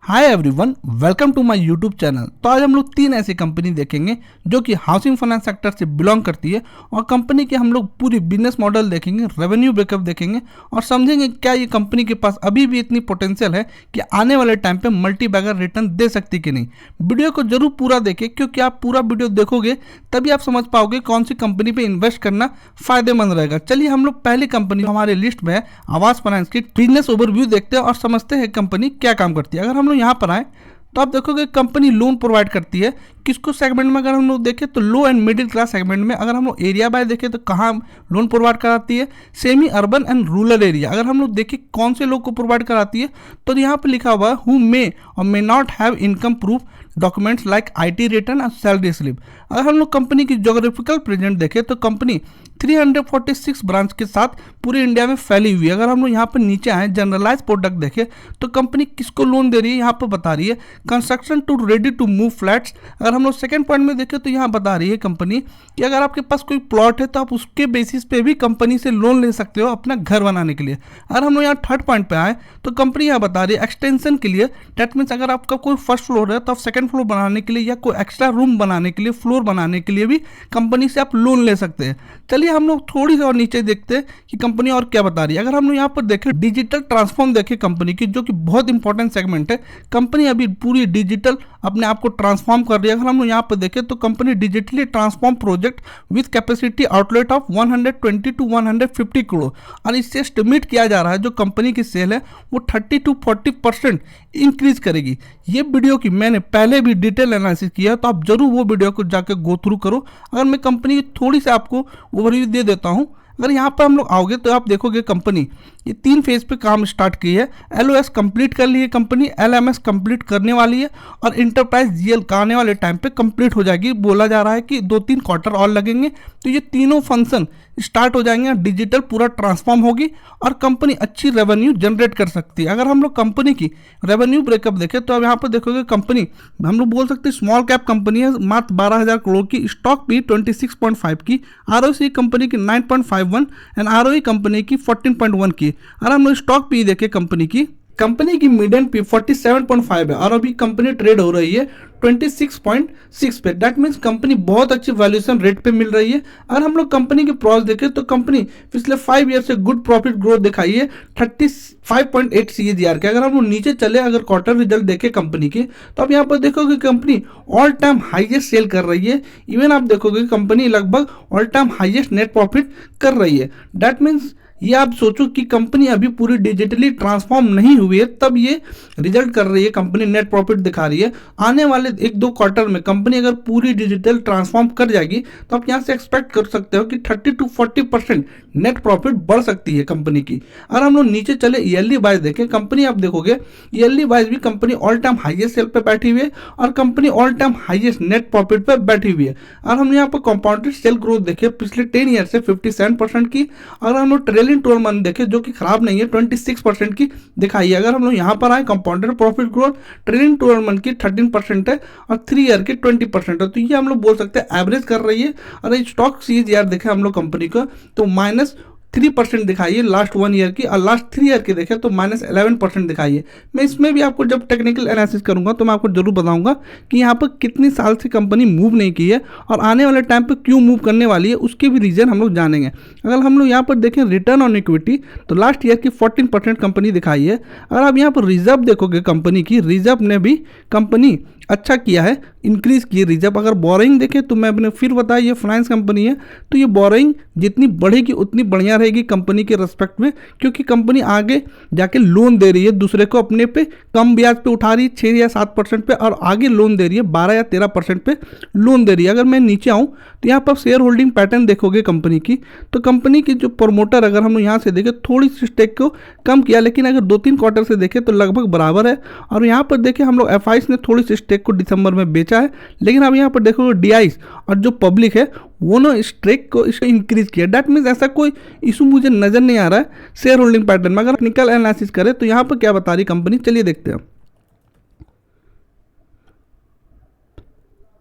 Hi everyone, welcome to my YouTube channel. तो आज हम लोग तीन ऐसी कंपनी देखेंगे जो कि हाउसिंग फाइनेंस सेक्टर से बिलोंग करती है और कंपनी के हम लोग पूरी बिजनेस मॉडल देखेंगे, रेवेन्यू ब्रेकअप देखेंगे और समझेंगे क्या ये कंपनी के पास अभी भी इतनी पोटेंशियल है कि आने वाले टाइम पे मल्टी बैगर रिटर्न दे सकती कि नहीं। वीडियो को जरूर पूरा देखें क्योंकि आप पूरा वीडियो देखोगे तभी आप समझ पाओगे कौन सी कंपनी पे इन्वेस्ट करना फायदेमंद रहेगा। चलिए हम लोग पहली कंपनी हमारे लिस्ट में है आवास फाइनेंस की बिजनेस ओवरव्यू देखते हैं और समझते हैं कंपनी क्या काम करती है। अगर हम लोग यहाँ पर आए तो आप देखोगे कंपनी लोन प्रोवाइड करती है किसको सेगमेंट में। अगर हम लोग देखें तो लो एंड मिडिल क्लास सेगमेंट में। अगर हम लोग एरिया बाय देखें तो कहाँ लोन प्रोवाइड कराती है, semi urban and rural area. अगर हम लोग देखें कौन से लोग को प्रोवाइड कराती है तो यहाँ पे लिखा हुआ है हु मे और may not have income proof documents like IT return और सैलरी स्लिप। अगर हम लोग कंपनी की जोग्राफिकल प्रेजेंट देखें तो कंपनी 346 ब्रांच के साथ पूरे इंडिया में फैली हुई है। अगर हम लोग यहाँ पर नीचे आए जनरलाइज प्रोडक्ट देखें तो कंपनी किसको लोन दे रही है यहाँ पर बता रही है, construction to ready to move flats. अगर हम लोग सेकंड पॉइंट में देखें तो यहाँ बता रही है कंपनी कि अगर आपके पास कोई प्लॉट है तो आप उसके बेसिस पे भी कंपनी से लोन ले सकते हो अपना घर बनाने के लिए। अगर हम लोग यहाँ थर्ड पॉइंट पे आए तो कंपनी यहाँ बता रही है एक्सटेंशन के लिए, डेट मीन्स अगर आपका कोई फर्स्ट फ्लोर है तो आप सेकंड फ्लोर बनाने के लिए या कोई एक्स्ट्रा रूम बनाने के लिए, फ्लोर बनाने के लिए भी कंपनी से आप लोन ले सकते हैं। चलिए हम लोग थोड़ी सी और नीचे देखते हैं कि कंपनी और क्या बता रही है। अगर हम लोग यहाँ पर देखें डिजिटल ट्रांसफॉर्म देखें कंपनी की, जो कि बहुत इंपॉर्टेंट सेगमेंट है। कंपनी अभी पूरी डिजिटल अपने आप को ट्रांसफॉर्म कर रही है। अगर हम लोग यहाँ पर देखें तो company digitally transform project with capacity outlet of 120 to 150 crore और इससे एस्टिमेट किया जा रहा है जो कंपनी की सेल है वो 30 to 40% इंक्रीज करेगी। ये वीडियो की मैंने पहले भी डिटेल एनालिसिस किया तो आप जरूर वो वीडियो को जाकर गो थ्रू करो। अगर मैं कंपनी की थोड़ी सी आपको ओवरव्यू दे देता हूँ। अगर यहाँ पर हम लोग आओगे तो आप देखोगे कंपनी ये 3 फेज पे काम स्टार्ट की है। LOS कंप्लीट कर ली है कंपनी, LMS कंप्लीट करने वाली है और इंटरप्राइज GL का आने वाले टाइम पे कंप्लीट हो जाएगी। बोला जा रहा है कि 2-3 क्वार्टर और लगेंगे तो ये तीनों फंक्शन स्टार्ट हो जाएंगे, डिजिटल पूरा ट्रांसफॉर्म होगी और कंपनी अच्छी रेवेन्यू जनरेट कर सकती है। अगर हम लोग कंपनी की रेवेन्यू ब्रेकअप देखें तो अब यहाँ पर देखोगे कंपनी हम लोग बोल सकते हैं स्मॉल कैप कंपनी है, मात्र 12,000 करोड़ की, स्टॉक भी 26.5 की, ROC कंपनी की 9.51 एंड ROE कंपनी की 14.1 की। अगर हम लोग स्टॉक पी देखें कंपनी की मीडियन पी 47.5 है और अभी कंपनी ट्रेड हो रही है 26.6 पे। दैट मीन्स कंपनी बहुत अच्छी वैल्यूएशन रेट पे मिल रही है। अगर हम लोग कंपनी के प्रॉस देखें तो कंपनी पिछले 5 ईयर से गुड प्रॉफिट ग्रोथ दिखाई है 35.8 CAGR के। अगर हम लोग नीचे चले, अगर क्वार्टर रिजल्ट देखें कंपनी के तो आप यहाँ पर देखोगे company all time highest sale कर रही है। इवन आप देखोगे कंपनी लगभग all time highest net profit कर रही है। दैट मीन्स ये आप सोचो कि कंपनी अभी पूरी डिजिटली ट्रांसफॉर्म नहीं हुई है तब ये रिजल्ट कर रही है, कंपनी नेट प्रॉफिट दिखा रही है। आने वाले 1-2 क्वार्टर में कंपनी अगर पूरी डिजिटल ट्रांसफॉर्म कर जाएगी तो आप यहाँ से एक्सपेक्ट कर सकते हो कि 30 to 40% नेट प्रॉफिट बढ़ सकती है कंपनी की। अगर हम लोग नीचे चले ईयरली वाइज देखें कंपनी, आप देखोगे ईयरली वाइज भी company all time highest sale पे बैठी हुई है और company all time highest net profit पे बैठी हुई है। और हम यहाँ पर कंपाउंडेड सेल ग्रोथ देखें पिछले 10 ईयर से 57% की। अगर हम लोग ट्रेलिंग 12 मंथ देखें जो कि खराब नहीं है 26% की दिखाई है। अगर हम लोग यहाँ पर आए compounded profit growth trailing 12 month की 13% है और 3 ईयर की 20% है। तो ये हम लोग बोल सकते हैं एवरेज कर रही है। और स्टॉक CAGR देखें हम लोग कंपनी को तो -3% दिखाई है लास्ट 1 ईयर की और लास्ट 3 ईयर की देखें तो -11% दिखाई है। मैं इसमें भी आपको जब टेक्निकल एनालिसिस करूंगा तो मैं आपको जरूर बताऊंगा कि यहाँ पर कितनी साल से कंपनी मूव नहीं की है और आने वाले टाइम पे क्यों मूव करने वाली है उसके भी रीजन हम लोग जानेंगे। अगर हम लोग यहाँ पर देखें रिटर्न ऑन इक्विटी तो लास्ट ईयर की 14% कंपनी दिखाई है। अगर आप यहाँ पर रिजर्व देखोगे कंपनी की, रिजर्व ने भी कंपनी अच्छा किया है, इंक्रीज की रिजर्व। अगर बोरिंग देखें तो मैं अपने फिर बताया ये फाइनेंस कंपनी है तो ये बोरिंग जितनी बढ़ेगी उतनी बढ़िया रहेगी कंपनी के रेस्पेक्ट में, क्योंकि कंपनी आगे जाके लोन दे रही है दूसरे को, अपने पे कम ब्याज पे उठा रही है 6 या 7% पे और आगे लोन दे रही है 12 या 13% पे लोन दे रही है। अगर मैं नीचे आऊँ तो यहाँ पर शेयर होल्डिंग पैटर्न देखोगे कंपनी की तो कंपनी की जो प्रमोटर अगर हम यहाँ से देखें थोड़ी सी स्टेक को कम किया, लेकिन अगर 2-3 क्वार्टर से देखें तो लगभग बराबर है। और यहाँ पर देखें हम लोग FIs ने थोड़ी सी स्टेक को दिसंबर में बेचा है, लेकिन अब यहाँ पर देखोगे DIs और जो पब्लिक है वो ना स्टेक को इसको इंक्रीज किया। दैट मीन्स ऐसा कोई इशू मुझे नजर नहीं आ रहा है शेयर होल्डिंग पैटर्न में। अगर टेक्निकल एनालिसिस करें तो यहाँ पर क्या बता रही कंपनी, चलिए देखते हैं।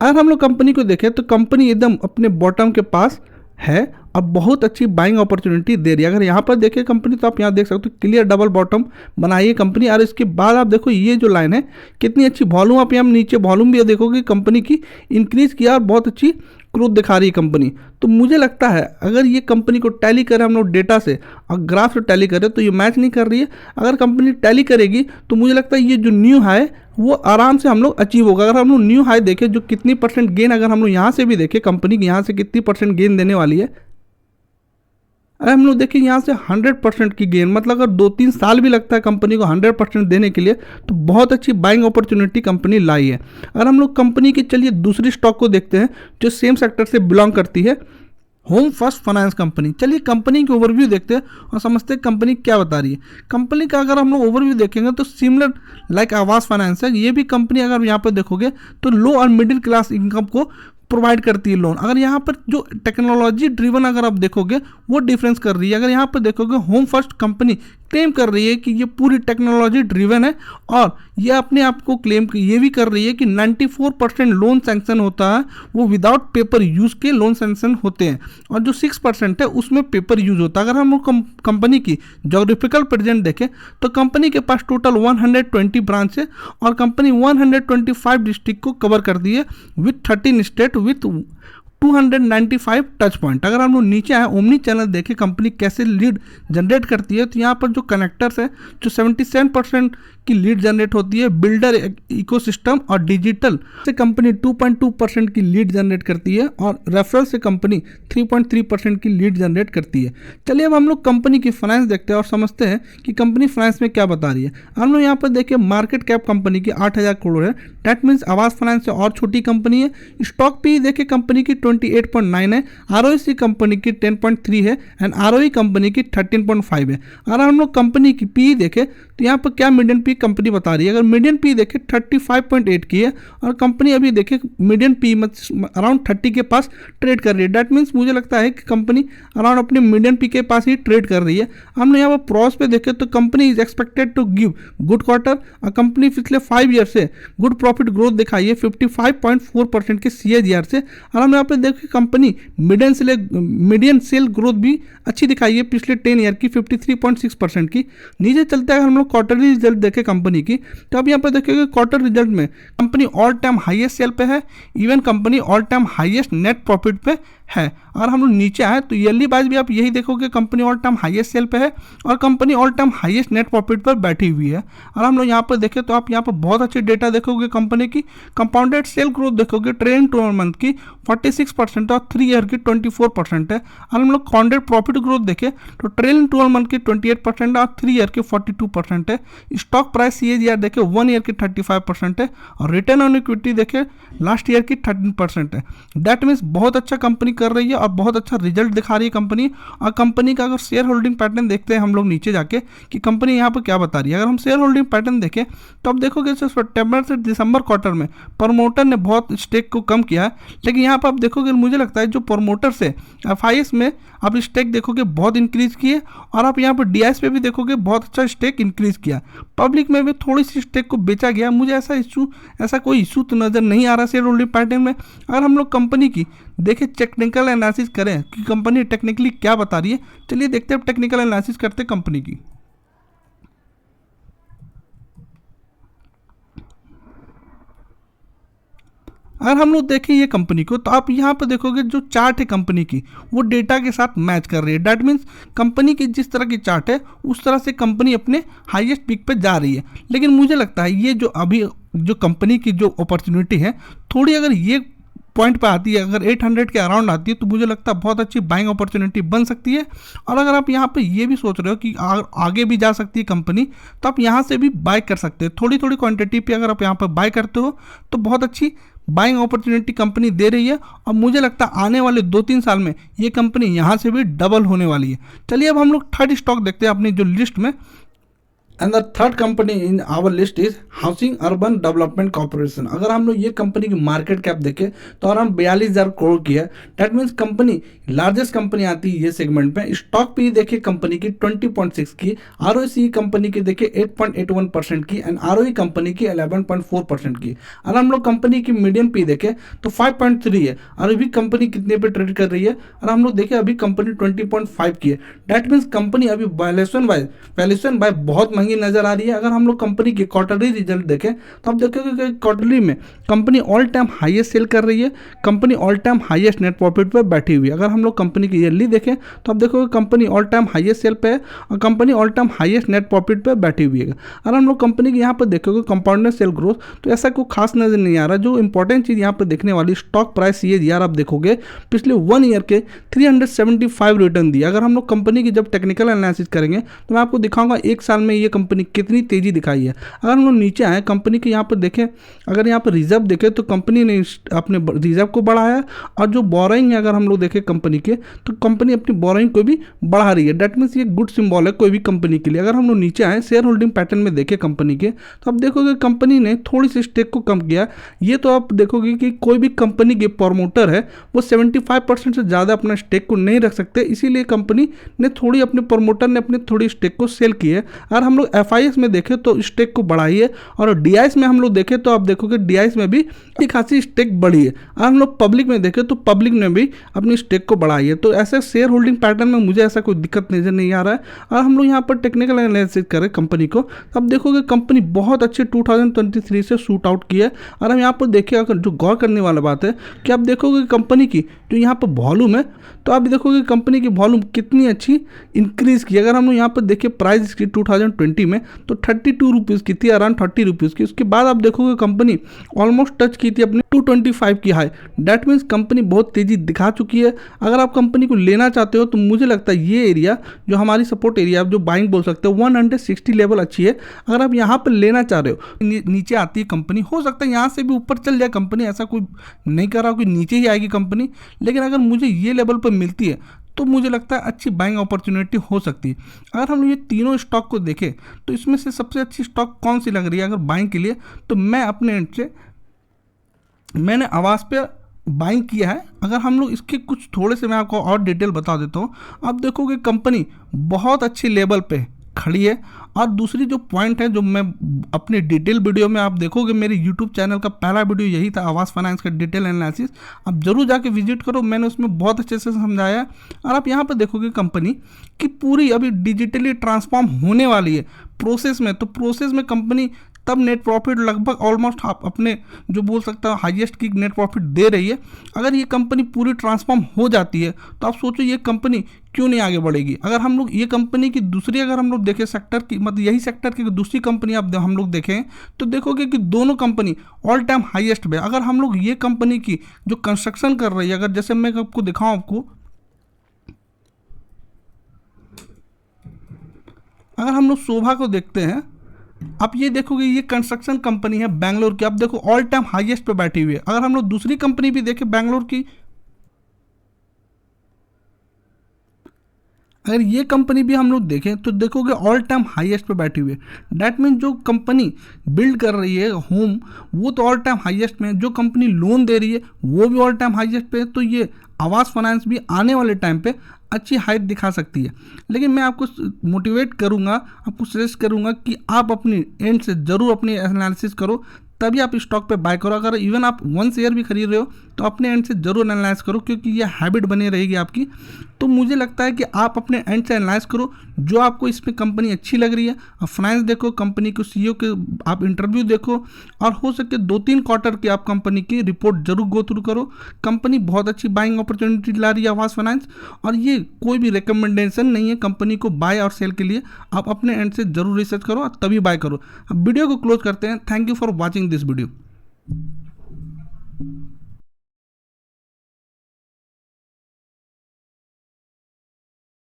अगर हम लोग कंपनी को देखें तो कंपनी एकदम अपने बॉटम के पास है और बहुत अच्छी बाइंग अपॉर्चुनिटी दे रही है। अगर यहाँ पर देखिए कंपनी, तो आप यहाँ देख सकते हो क्लियर डबल बॉटम बनाई है कंपनी। और इसके बाद आप देखो ये जो लाइन है कितनी अच्छी वॉल्यूम, आप यहाँ नीचे वॉल्यूम भी देखोगे कंपनी की इंक्रीज किया और बहुत अच्छी ग्रोथ दिखा रही है कंपनी। तो मुझे लगता है अगर ये कंपनी को टैली करें हम लोग डेटा से और ग्राफ से टैली करें तो ये मैच नहीं कर रही है। अगर कंपनी टैली करेगी तो मुझे लगता है ये जो न्यू हाई वो आराम से हम लोग अचीव होगा। अगर हम लोग न्यू हाई देखें जो कितनी परसेंट गेन, अगर हम लोग यहाँ से भी देखें कंपनी की यहाँ से कितनी परसेंट गेन देने वाली है, अगर हम लोग देखें यहाँ से 100% की गेन, मतलब अगर 2-3 साल भी लगता है कंपनी को 100% देने के लिए, तो बहुत अच्छी बाइंग अपॉर्चुनिटी कंपनी लाई है। अगर हम लोग कंपनी की चलिए दूसरी स्टॉक को देखते हैं जो सेम सेक्टर से बिलोंग करती है, होम फर्स्ट फाइनेंस कंपनी। चलिए कंपनी की ओवरव्यू देखते हैं और समझते हैं कंपनी क्या बता रही है। कंपनी का अगर हम लोग ओवरव्यू देखेंगे तो सिमिलर लाइक आवास फाइनेंस है। ये भी कंपनी अगर यहाँ पर देखोगे तो लो और मिडिल क्लास इनकम को प्रोवाइड करती है लोन। अगर यहाँ पर जो टेक्नोलॉजी ड्रिवन अगर आप देखोगे वो डिफरेंस कर रही है। अगर यहाँ पर देखोगे होम फर्स्ट कंपनी क्लेम कर रही है कि ये पूरी टेक्नोलॉजी ड्रिवन है और ये अपने आप को क्लेम ये भी कर रही है कि 94% लोन सैंक्शन होता है वो विदाउट पेपर यूज़ के लोन सैंक्शन होते हैं और जो 6% है उसमें पेपर यूज होता है। अगर हम कंपनी की जोग्राफिकल प्रेजेंट देखें तो कंपनी के पास टोटल 120 ब्रांच है और कंपनी 125 डिस्ट्रिक्ट को कवर करती है with 13 state with 295 touch point. अगर हम लोग नीचे आए ओमनी चैनल देखें कंपनी कैसे लीड जनरेट करती है, तो यहाँ पर जो कनेक्टर्स है जो 77% की लीड जनरेट होती है, बिल्डर इकोसिस्टम और डिजिटल से कंपनी 2.2% की लीड जनरेट करती है और रेफरल से कंपनी 3.3% की लीड जनरेट करती है। चलिए अब हम लोग कंपनी की फाइनेंस देखते हैं और समझते हैं कि कंपनी फाइनेंस में क्या बता रही है। हम लोग यहाँ पर देखिए मार्केट कैप कंपनी की 8000 करोड़ है, डैट मीन्स आवास फाइनेंस से और छोटी कंपनी है। स्टॉक पी देखिए कंपनी की 28.9 है, आरओसी कंपनी की 10.3 है एंड आरओई कंपनी की 13.5 है। अगर हम लोग कंपनी की पी देखें तो यहाँ पर क्या मीडियन पी कंपनी बता रही है। अगर मीडियन पी देखें 35.8 की है और कंपनी अभी देखें मीडियन पी अराउंड 30 के पास ट्रेड कर रही है। डैट मीन्स मुझे लगता है कि कंपनी अराउंड अपने मीडियन पी के पास ही ट्रेड कर रही है। हमने यहाँ पर प्रॉस पे देखें तो company is expected to give good quarter और कंपनी पिछले 5 ईयर से गुड प्रॉफिट ग्रोथ दिखाई है 55.4% के CAGR से। और हम यहाँ पे देखें कंपनी मीडियन सेल ग्रोथ भी अच्छी दिखाई है पिछले 10 ईयर की 53.6% की। नीचे चलते हैं हम लोग क्वार्टरली रिजल्ट देखें कंपनी की, तो अब यहाँ पर देखेंगे क्वार्टर रिजल्ट में company all time highest sale पे है, even company all time highest net profit पे है। और हम लोग नीचे आए तो ईयरली वाइज भी आप यही देखोगे company all time highest sale पे है और company all time highest net profit पर बैठी हुई है। और हम लोग यहाँ पर देखें तो आप यहाँ पर बहुत अच्छे डेटा देखोगे कंपनी की। कंपाउंडेड सेल ग्रोथ देखोगे ट्रेलिंग 12 मंथ की 46% और 3 ईयर की 24% है। और हम लोग काउंटेड प्रॉफिट ग्रोथ देखें तो ट्रेलिंग 12 मंथ की 28% और 3 ईयर की 42% है। स्टॉक प्राइस CAGR देखें 1 ईयर की 35% है और रिटर्न ऑन इक्विटी देखें लास्ट ईयर की 13% है। दैट मीन्स बहुत अच्छा कंपनी कर रही है और बहुत अच्छा रिजल्ट दिखा रही है कंपनी। और कंपनी का अगर शेयर होल्डिंग पैटर्न देखते हैं हम लोग नीचे जाके कि कंपनी यहाँ पर क्या बता रही है। अगर हम शेयर होल्डिंग पैटर्न देखें तो आप देखोगे सितंबर से दिसंबर क्वार्टर में प्रमोटर ने बहुत स्टेक को कम किया है, लेकिन यहाँ पर आप देखोगे मुझे लगता है जो प्रमोटर से FIS में आप स्टेक देखोगे बहुत इंक्रीज किए और आप यहाँ पर DIS पे भी देखोगे बहुत अच्छा स्टेक इंक्रीज किया। पब्लिक में भी थोड़ी सी स्टेक को बेचा गया। मुझे ऐसा कोई इशू तो नज़र नहीं आ रहा शेयर होल्डिंग पैटर्न में। अगर हम लोग कंपनी की देखें टेक्निकल एनालिसिस करें कि कंपनी टेक्निकली क्या बता रही है, चलिए देखते हैं टेक्निकल एनालिसिस करते कंपनी की। अगर हम लोग देखें ये कंपनी को तो आप यहाँ पर देखोगे जो चार्ट है कंपनी की वो डेटा के साथ मैच कर रही है। डैट मीन्स कंपनी की जिस तरह की चार्ट है उस तरह से कंपनी अपने हाईएस्ट पीक पे जा रही है। लेकिन मुझे लगता है ये जो अभी जो कंपनी की जो अपॉर्चुनिटी है थोड़ी अगर ये पॉइंट पे आती है, अगर 800 के अराउंड आती है तो मुझे लगता है बहुत अच्छी बाइंग अपॉर्चुनिटी बन सकती है। और अगर आप यहाँ पे ये भी सोच रहे हो कि आगे भी जा सकती है कंपनी तो आप यहाँ से भी बाय कर सकते हैं। थोड़ी थोड़ी क्वांटिटी पे अगर आप यहाँ पर बाय करते हो तो बहुत अच्छी बाइंग अपॉर्चुनिटी कंपनी दे रही है और मुझे लगता है आने वाले 2-3 साल में ये कंपनी यहाँ से भी डबल होने वाली है। चलिए अब हम लोग थर्ड स्टॉक देखते हैं अपनी जो लिस्ट में। And the third company in our list is housing urban development corporation. अगर हम लोग ये कंपनी की मार्केट कैप देखें तो अराउंड 42,000 करोड़ की है। That means company largest company आती है ये सेगमेंट में। स्टॉक पी देखिए कंपनी की 20.6 की, आरओसी कंपनी की देखिए 8.81% की एंड आरओई कंपनी की 11.4% की। अगर हम लोग कंपनी की मीडियम पी देखें तो 5.3 है और अभी कंपनी कितने पे ट्रेड कर रही है, और हम लोग देखें अभी कंपनी 20.5 की है। डेट मीन्स कंपनी अभी वैल्यूएशन बाय बहुत महंगी नजर आ रही है। अगर हम लोग कंपनी के क्वार्टरली रिजल्ट देखें तो आप देखोगे कि क्वार्टरली में company all time highest sale कर रही है, company all time highest net profit पर बैठी हुई है। अगर हम लोग कंपनी की ईयरली देखें तो आप देखोगे company all time highest sale पे है और company all time highest net profit पर बैठी हुई है। अगर हम लोग कंपनी की यहाँ पर देखोगे कंपाउंडेड सेल ग्रोथ तो ऐसा कोई खास नजर नहीं आ रहा। जो इंपॉर्टेंट चीज़ यहाँ पर देखने वाली स्टॉक प्राइस ये यार आप देखोगे पिछले 1 ईयर के 375 रिटर्न दिया। अगर हम लोग कंपनी की जब टेक्निकल एनालिसिस करेंगे तो मैं आपको दिखाऊंगा एक साल में ये कंपनी कितनी तेजी दिखाई है। अगर हम लोग नीचे आए कंपनी के यहाँ पर देखें, अगर यहाँ पर रिजर्व देखें तो कंपनी ने अपने रिजर्व को बढ़ाया और जो बोरोइंग है अगर हम लोग देखें कंपनी के तो कंपनी अपनी बोरोइंग को भी बढ़ा रही है। डेट मीन्स ये गुड सिंबल है कोई भी कंपनी के लिए। अगर हम लोग नीचे आए शेयर होल्डिंग पैटर्न में देखें कंपनी के तो आप देखोगे कंपनी ने थोड़ी सी स्टेक को कम किया। ये तो आप देखोगे कि कोई भी कंपनी के प्रमोटर है वो 75% से ज़्यादा अपना स्टेक को नहीं रख सकते, इसीलिए कंपनी ने थोड़ी अपने प्रमोटर ने अपने थोड़ी स्टेक को सेल की है। अगर हम लोग एफआईएस में देखें तो स्टेक को बढ़ाई है और डीआईएस में हम लोग देखें तो आप देखोगे डीआईएस में भी एक खासी स्टेक बढ़ी है। अगर हम लोग पब्लिक में देखें तो पब्लिक ने भी अपनी स्टेक को बढ़ाई है। तो ऐसे शेयर होल्डिंग पैटर्न में मुझे ऐसा कोई दिक्कत नजर नहीं आ रहा है। अगर हम लोग यहाँ पर टेक्निकल एनालिसिस करें कंपनी को तो आप देखोगे कंपनी बहुत अच्छे 2023 से शूट आउट की है। और हम यहाँ पर देखें अगर जो गौर करने वाला बात है कि आप देखोगे कंपनी की जो यहाँ पर वॉल्यूम है तो आप देखोगे कंपनी की वॉल्यूम कितनी अच्छी इंक्रीज की। अगर हम लोग यहाँ पर देखें प्राइस इसकी 2020 में तो 32 रुपीज़ की थी, अराउंड 30 रुपीज़ की। उसके बाद आप देखोगे कंपनी ऑलमोस्ट टच की थी अपनी 225 की हाई। डेट मीन्स कंपनी बहुत तेज़ी दिखा चुकी है। अगर आप कंपनी को लेना चाहते हो तो मुझे लगता है ये एरिया जो हमारी सपोर्ट एरिया आप जो बाइंग बोल सकते हो 160 लेवल अच्छी है। अगर आप यहाँ पर लेना चाह रहे हो नीचे आती है कंपनी, हो सकता है यहाँ से भी ऊपर चल जाए कंपनी, ऐसा कोई नहीं कर रहा कि नीचे ही आएगी कंपनी, लेकिन अगर मुझे ये लेवल पर मिलती है तो मुझे लगता है अच्छी बाइंग अपॉर्चुनिटी हो सकती है। अगर हम ये तीनों स्टॉक को देखें तो इसमें से सबसे अच्छी स्टॉक कौन सी लग रही है अगर बाइंग के लिए, तो मैं अपने एंड से मैंने आवास पे बाइंग किया है। अगर हम लोग इसके कुछ थोड़े से मैं आपको और डिटेल बता देता हूँ। आप देखोगे कंपनी बहुत अच्छी लेवल पे खड़ी है। और दूसरी जो पॉइंट है जो मैं अपने डिटेल वीडियो में आप देखोगे, मेरे यूट्यूब चैनल का पहला वीडियो यही था आवास फाइनेंस का डिटेल एनालिसिस, आप जरूर जाके विजिट करो, मैंने उसमें बहुत अच्छे से समझाया है। और आप यहाँ पर देखोगे कंपनी की पूरी अभी डिजिटली ट्रांसफॉर्म होने वाली है प्रोसेस में। तो प्रोसेस में कंपनी तब नेट प्रॉफिट लगभग ऑलमोस्ट आप अपने जो बोल सकता हूँ हाईएस्ट की नेट प्रॉफिट दे रही है। अगर ये कंपनी पूरी ट्रांसफॉर्म हो जाती है तो आप सोचो ये कंपनी क्यों नहीं आगे बढ़ेगी। अगर हम लोग ये कंपनी की दूसरी अगर हम लोग देखें सेक्टर की, मतलब यही सेक्टर की दूसरी कंपनी आप हम लोग देखें तो देखोगे कि दोनों कंपनी ऑल टाइम हाईएस्ट पे। अगर हम लोग ये कंपनी की जो कंस्ट्रक्शन कर रही है, अगर जैसे मैं आपको दिखाऊँ, आपको अगर हम लोग शोभा को देखते हैं, आप ये देखोगे ये कंस्ट्रक्शन कंपनी है बैंगलोर की, आप देखो ऑल टाइम हाईएस्ट पे बैठी हुई है। अगर हम लोग दूसरी कंपनी भी देखें बैंगलोर की, अगर ये कंपनी भी हम लोग देखें तो देखोगे ऑल टाइम हाईएस्ट पे बैठी हुई है। डैट मीन जो कंपनी बिल्ड कर रही है होम वो तो ऑल टाइम हाईएस्ट में, जो कंपनी लोन दे रही है वो भी ऑल टाइम हाईएस्ट पे है। तो ये आवास फाइनेंस भी आने वाले टाइम पे अच्छी हाइट दिखा सकती है। लेकिन मैं आपको मोटिवेट करूंगा, आपको सजेस्ट करूंगा कि आप अपनी एंड से ज़रूर अपनी एनालिसिस करो, तभी आप स्टॉक पे बाय करो। अगर इवन आप 1 शेयर भी खरीद रहे हो तो अपने एंड से जरूर एनालाइज करो, क्योंकि ये हैबिट बनी रहेगी आपकी। तो मुझे लगता है कि आप अपने एंड से एनालाइज करो जो आपको इसमें कंपनी अच्छी लग रही है। आप फाइनेंस देखो, कंपनी को सीईओ के आप इंटरव्यू देखो, और हो सके 2-3 क्वार्टर की आप कंपनी की रिपोर्ट जरूर गो थ्रू करो। कंपनी बहुत अच्छी बाइंग अपॉर्चुनिटी ला रही है आवास फाइनेंस, और ये कोई भी रिकमेंडेशन नहीं है कंपनी को बाय और सेल के लिए। आप अपने एंड से जरूर रिसर्च करो और तभी बाय करो। अब वीडियो को क्लोज करते हैं। Thank you for watching this video.